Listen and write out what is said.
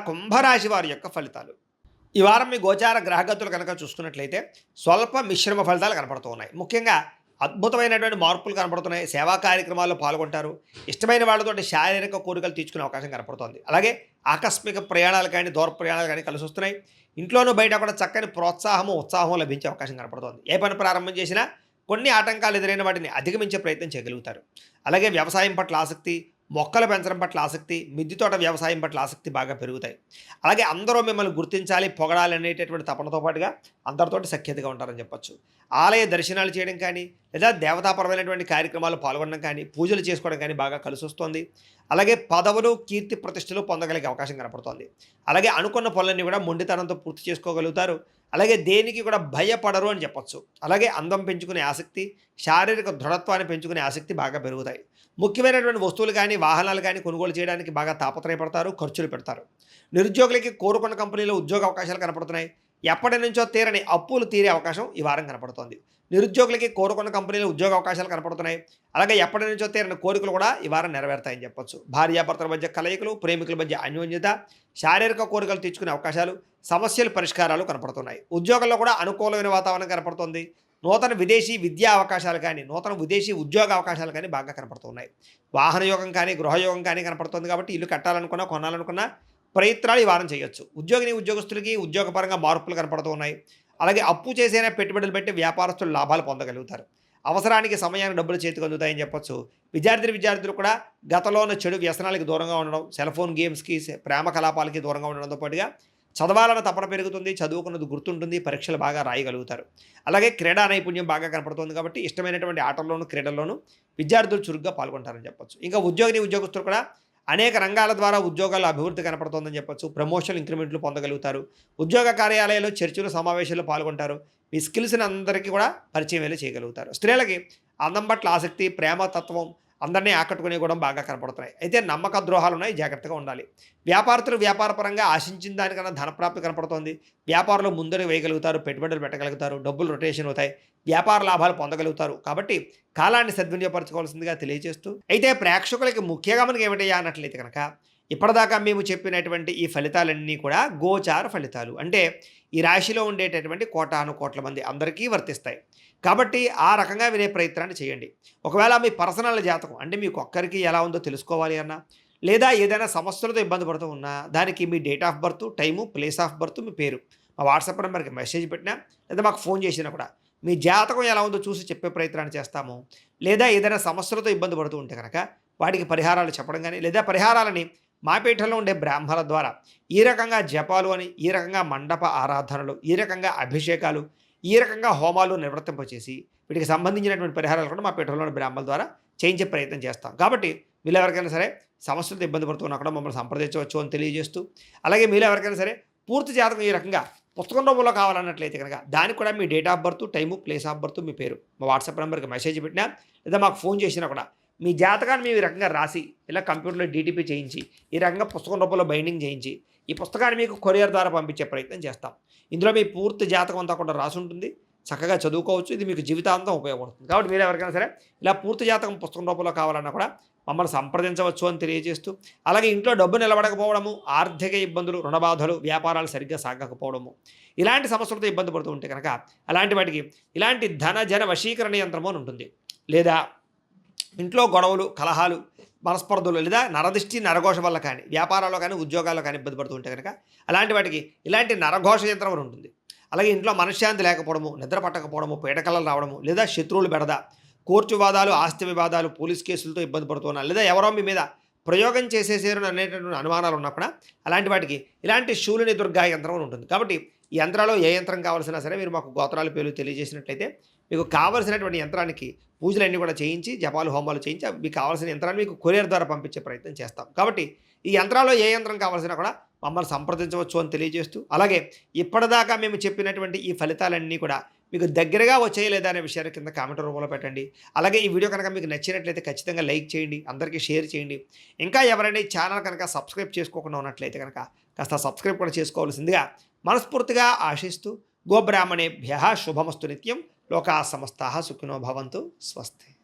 కుంభరాశి వారి యొక్క ఫలితాలు. ఈ వారం మీ గోచార గ్రహగతులు కనుక చూసుకున్నట్లయితే స్వల్ప మిశ్రమ ఫలితాలు కనపడుతూ ఉన్నాయి. ముఖ్యంగా అద్భుతమైనటువంటి మార్పులు కనపడుతున్నాయి. సేవా కార్యక్రమాల్లో పాల్గొంటారు. ఇష్టమైన వాళ్ళతో శారీరక కోరికలు తీర్చుకునే అవకాశం కనపడుతోంది. అలాగే ఆకస్మిక ప్రయాణాలు కానీ, దూర ప్రయాణాలు కానీ కలిసి వస్తున్నాయి. ఇంట్లోనూ బయట కూడా చక్కని ప్రోత్సాహము, ఉత్సాహం లభించే అవకాశం కనపడుతోంది. ఏ పని ప్రారంభం చేసినా కొన్ని ఆటంకాలు ఎదురైన వాటిని అధిగమించే ప్రయత్నం చేయగలుగుతారు. అలాగే వ్యవసాయం పట్ల ఆసక్తి, మొక్కలు పెంచడం పట్ల ఆసక్తి, మిద్దె తోట వ్యవసాయం పట్ల ఆసక్తి బాగా పెరుగుతాయి. అలాగే అందరూ మిమ్మల్ని గుర్తించాలి, పొగడాలి అనేటటువంటి తపనతో పాటుగా అందరితోటి సఖ్యతగా ఉంటారని చెప్పొచ్చు. ఆలయ దర్శనాలు చేయడం కానీ, లేదా దేవతాపరమైనటువంటి కార్యక్రమాలు పాల్గొనడం కానీ, పూజలు చేసుకోవడం కానీ బాగా కలిసి వస్తుంది. అలాగే పదవులు, కీర్తి ప్రతిష్టలు పొందగలిగే అవకాశం కనపడుతోంది. అలాగే అనుకున్న పనులన్నీ కూడా మొండితనంతో పూర్తి చేసుకోగలుగుతారు. అలాగే దేనికి కూడా భయపడరు అని చెప్పొచ్చు. అలాగే అందం పెంచుకునే ఆసక్తి, శారీరక దృఢత్వాన్ని పెంచుకునే ఆసక్తి బాగా పెరుగుతాయి. ముఖ్యమైనటువంటి వస్తువులు కానీ, వాహనాలు కానీ కొనుగోలు చేయడానికి బాగా తాపత్రయపడతారు, ఖర్చులు పెడతారు. నిరుద్యోగులకి కోరుకున్న కంపెనీలో ఉద్యోగ అవకాశాలు కనపడుతున్నాయి. ఎప్పటి నుంచో తీరని అప్పులు తీరే అవకాశం ఈ వారం కనపడుతోంది. నిరుద్యోగులకి కోరుకున్న కంపెనీలో ఉద్యోగ అవకాశాలు కనపడుతున్నాయి. అలాగే ఎప్పటి నుంచో తీరని కోరికలు కూడా ఈ వారం నెరవేరుతాయని చెప్పొచ్చు. భార్యాభర్తల మధ్య కలయికలు, ప్రేమికుల మధ్య అన్యోన్యత, శారీరక కోరికలు తీర్చుకునే అవకాశాలు, సమస్యల పరిష్కారాలు కనపడుతున్నాయి. ఉద్యోగంలో కూడా అనుకూలమైన వాతావరణం కనపడుతుంది. నూతన విదేశీ విద్యా అవకాశాలు కానీ, నూతన విదేశీ ఉద్యోగ అవకాశాలు కానీ బాగా కనపడుతున్నాయి. వాహన యోగం కానీ, గృహయోగం కానీ కనపడుతుంది. కాబట్టి ఇల్లు కట్టాలనుకున్నా, కొనాలనుకున్నా ప్రయత్నాలు ఈ వారం చేయొచ్చు. ఉద్యోగస్తులకి ఉద్యోగపరంగా మార్పులు కనపడుతూ ఉన్నాయి. అలాగే అప్పు చేసైనా పెట్టుబడులు పెట్టి వ్యాపారస్తులు లాభాలు పొందగలుగుతారు. అవసరానికి సమయానికి డబ్బులు చేతికి అందుతాయని చెప్పొచ్చు. విద్యార్థులు కూడా గతంలో ఉన్న చెడు వ్యసనాలకు దూరంగా ఉండడం, సెల్ ఫోన్ గేమ్స్కి, ప్రేమ కలాపాలకి దూరంగా ఉండడంతో పాటుగా చదవాలన్న తపన పెరుగుతుంది, చదువుకున్నది గుర్తుంటుంది, పరీక్షలు బాగా రాయగలుగుతారు. అలాగే క్రీడా నైపుణ్యం బాగా కనపడుతుంది. కాబట్టి ఇష్టమైనటువంటి ఆటల్లోనూ, క్రీడల్లోనూ విద్యార్థులు చురుగ్గా పాల్గొంటారని చెప్పొచ్చు. ఇంకా ఉద్యోగస్తులు కూడా అనేక రంగాల ద్వారా ఉద్యోగాల అభివృద్ధి కనపడుతోందని చెప్పొచ్చు. ప్రమోషన్, ఇంక్రిమెంట్లు పొందగలుగుతారు. ఉద్యోగ కార్యాలయాల్లో చర్చలు, సమావేశాల్లో పాల్గొంటారు. మీ స్కిల్స్ని అందరికీ కూడా పరిచయం చేయగలుగుతారు. స్త్రీలకి అందం పట్ల ఆసక్తి, ప్రేమతత్వం, అందరినీ ఆకట్టుకునే కూడా బాగా కనపడుతున్నాయి. అయితే నమ్మక ద్రోహాలు ఉన్నాయి, జాగ్రత్తగా ఉండాలి. వ్యాపారస్తులు వ్యాపారపరంగా ఆశించిన దానికన్నా ధనప్రాప్తి కనపడుతోంది. వ్యాపారంలో ముందర వేయగలుగుతారు, పెట్టుబడులు పెట్టగలుగుతారు, డబ్బులు రొటేషన్ అవుతాయి, వ్యాపార లాభాలు పొందగలుగుతారు. కాబట్టి కాలాన్ని సద్వినియోగపరచుకోవాల్సిందిగా తెలియజేస్తూ, అయితే ప్రేక్షకులకి ముఖ్యంగా మనకి ఏమిటయ్యా అన్నట్లయితే కనుక, ఇప్పటిదాకా మేము చెప్పినటువంటి ఈ ఫలితాలన్నీ కూడా గోచార ఫలితాలు. అంటే ఈ రాశిలో ఉండేటటువంటి కోటాను కోట్ల మంది అందరికీ వర్తిస్తాయి. కాబట్టి ఆ రకంగా వినే ప్రయత్నాన్ని చేయండి. ఒకవేళ మీ పర్సనల్ జాతకం అంటే మీకు ఒక్కరికి ఎలా ఉందో తెలుసుకోవాలి అన్నా, లేదా ఏదైనా సమస్యలతో ఇబ్బంది పడుతూ ఉన్నా, దానికి మీ date of birth, time, place of birth, మీ పేరు మా వాట్సాప్ నెంబర్కి మెసేజ్ పెట్టినా, లేదా మాకు ఫోన్ చేసినా కూడా మీ జాతకం ఎలా ఉందో చూసి చెప్పే ప్రయత్నాన్ని చేస్తాము. లేదా ఏదైనా సమస్యలతో ఇబ్బంది పడుతూ ఉంటే కనుక వాటికి పరిహారాలు చెప్పడం కానీ, లేదా పరిహారాలని మా పీఠంలో ఉండే బ్రాహ్మణుల ద్వారా ఈ రకంగా జపాలు అని, ఈ రకంగా మండప ఆరాధనలు, ఈ రకంగా అభిషేకాలు, ఈ రకంగా హోమాలు నిర్వర్తింపచేసి వీటికి సంబంధించినటువంటి పరిహారాలు కూడా మా పీఠంలోని బ్రాహ్మణుల ద్వారా చేయించే ప్రయత్నం చేస్తాం. కాబట్టి మీరు ఎవరికైనా సరే సమస్యలతో ఇబ్బంది పడుతున్నా కూడా మమ్మల్ని సంప్రదించవచ్చు అని తెలియజేస్తూ, అలాగే మీరు ఎవరికైనా సరే పూర్తి జాతకం ఈ రకంగా పుస్తకం రూపంలో కావాలన్నట్లయితే కనుక దానికి కూడా మీ date of birth, time, place of birth, మీ పేరు మా వాట్సాప్ నెంబర్కి మెసేజ్ పెట్టినా, లేదా మాకు ఫోన్ చేసినా కూడా మీ జాతకాన్ని మేము ఈ రకంగా రాసి ఇలా కంప్యూటర్లో డీటీపీ చేయించి ఈ రకంగా పుస్తకం రూపంలో బైండింగ్ చేయించి ఈ పుస్తకాన్ని మీకు కొరియర్ ద్వారా పంపించే ప్రయత్నం చేస్తాం. ఇందులో మీ పూర్తి జాతకం అంతా కూడా రాసి ఉంటుంది. చక్కగా చదువుకోవచ్చు. ఇది మీకు జీవితాంతం ఉపయోగపడుతుంది. కాబట్టి మీరు ఎవరికైనా సరే ఇలా పూర్తి జాతకం పుస్తకం రూపంలో కావాలన్నా కూడా మమ్మల్ని సంప్రదించవచ్చు అని తెలియజేస్తూ, అలాగే ఇంట్లో డబ్బు నిలబడకపోవడము, ఆర్థిక ఇబ్బందులు, రుణబాధలు, వ్యాపారాలు సరిగ్గా సాగకపోవడము, ఇలాంటి సమస్యలతో ఇబ్బంది పడుతూ ఉంటే కనుక అలాంటి వాటికి ఇలాంటి జన వశీకరణ యంత్రము అని ఉంటుంది. లేదా ఇంట్లో గొడవలు, కలహాలు, మనస్పర్ధలు, లేదా నరదిష్టి, నరఘోష వల్ల కానీ, వ్యాపారాల్లో కానీ, ఉద్యోగాల్లో కానీ ఇబ్బంది పడుతూ ఉంటే కనుక అలాంటి వాటికి ఇలాంటి నరఘోష యంత్రం అని ఉంటుంది. అలాగే ఇంట్లో మనశ్శాంతి లేకపోవడము, నిద్ర పట్టకపోవడము, పీడకలలు రావడము, లేదా శత్రువులు బెడద, కోర్టు వివాదాలు, ఆస్తి వివాదాలు, పోలీస్ కేసులతో ఇబ్బంది పడుతున్నారు, లేదా ఎవరో మీ మీద ప్రయోగం చేసేసారు అనేటటువంటి అనుమానాలు ఉన్నా కూడా అలాంటి వాటికి ఇలాంటి శూలిని దుర్గా యంత్రం అని ఉంటుంది. కాబట్టి ఈ యంత్రాల్లో ఏ యంత్రం కావాల్సినా సరే మీరు మాకు గోత్రాల పేర్లు తెలియజేసినట్లయితే మీకు కావాల్సినటువంటి యంత్రానికి పూజలన్నీ కూడా చేయించి, జపాలు, హోమాలు చేయించి మీకు కావాల్సిన యంత్రాన్ని మీకు కొరియర్ ద్వారా పంపించే ప్రయత్నం చేస్తాం. కాబట్టి ఈ యంత్రాల్లో ఏ యంత్రం కావాల్సినా కూడా మమ్మల్ని సంప్రదించవచ్చు అని తెలియజేస్తూ, అలాగే ఇప్పటిదాకా మేము చెప్పినటువంటి ఈ ఫలితాలన్నీ కూడా మీకు దగ్గరగా వచ్చాయి లేదా అనే విషయాన్ని కింద కామెంట్ రూపంలో పెట్టండి. అలాగే ఈ వీడియో కనుక మీకు నచ్చినట్లయితే ఖచ్చితంగా లైక్ చేయండి, అందరికీ షేర్ చేయండి. ఇంకా ఎవరైనా ఈ ఛానల్ కనుక సబ్స్క్రైబ్ చేసుకోకుండా ఉన్నట్లయితే కనుక కాస్త సబ్స్క్రైబ్ కూడా చేసుకోవాల్సిందిగా మనస్ఫూర్తిగా ఆశిస్తూ, గోబ్రాహ్మణేభ్యః శుభమస్తు నిత్యం, లోకా సమస్తాః సుఖినో భవంతు, స్వస్తి.